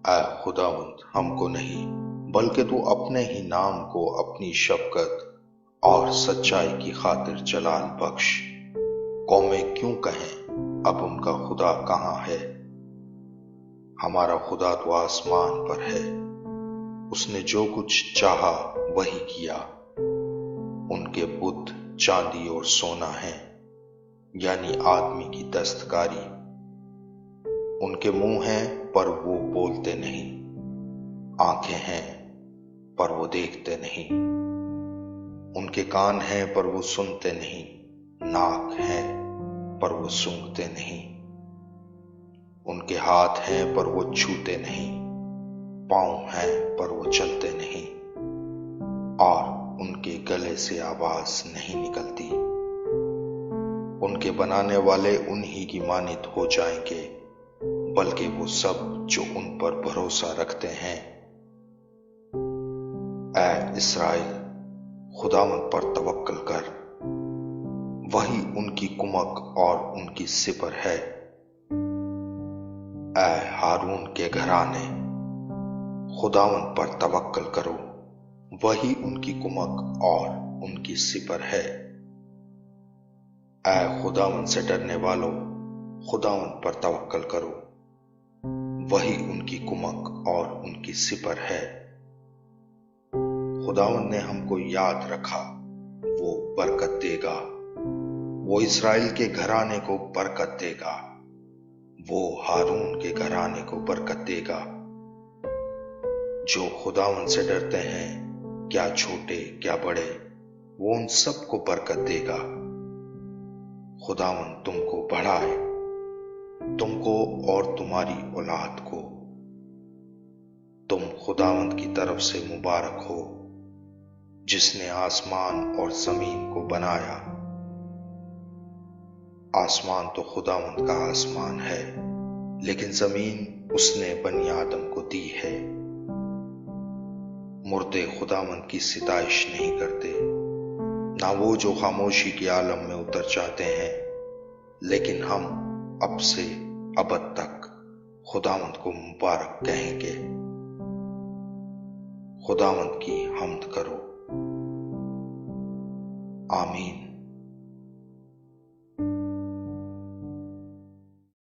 ऐ खुदावंद हमको नहीं बल्कि तू अपने ही नाम को अपनी शफकत और सच्चाई की खातिर जलाल बख्श। कौमें क्यों कहें अब उनका खुदा कहाँ है। हमारा खुदा तो आसमान पर है, उसने जो कुछ चाहा वही किया। उनके बुत चांदी और सोना है, यानी आदमी की दस्तकारी। उनके मुंह हैं पर वो बोलते नहीं, आंखें हैं पर वो देखते नहीं। उनके कान हैं पर वो सुनते नहीं, नाक है पर वो सूंघते नहीं। उनके हाथ हैं पर वो छूते नहीं, पांव हैं पर वो चलते नहीं, और उनके गले से आवाज नहीं निकलती। उनके बनाने वाले उन्हीं की मानित हो जाएंगे, बल्कि वो सब जो उन पर भरोसा रखते हैं। ऐ इस्राएल, खुदावंद पर तवक्कल कर, वही उनकी कुमक और उनकी सिपर है। ऐ हारून के घराने, खुदावंद पर तवक्कल करो, वही उनकी कुमक और उनकी सिपर है। ऐ खुदावंद से डरने वालों, खुदावंद पर तवक्कल करो, वही उनकी कुमक और उनकी सिपर है। खुदावंद ने हमको याद रखा, वो बरकत देगा। वो इस्राएल के घराने को बरकत देगा, वो हारून के घराने को बरकत देगा। जो खुदावंद से डरते हैं, क्या छोटे क्या बड़े, वो उन सबको बरकत देगा। खुदावंद तुमको बढ़ाए, तुमको और तुम्हारी औलाद को। तुम खुदावंद की तरफ से मुबारक हो, जिसने आसमान और जमीन को बनाया। आसमान तो खुदावंद का आसमान है, लेकिन जमीन उसने बनी आदम को दी है। मुर्दे खुदावंद की सिताइश नहीं करते, ना वो जो खामोशी के आलम में उतर जाते हैं, लेकिन हम अब से अबद तक खुदावंद को मुबारक कहेंगे। खुदावंद की हम्द करो। आमीन।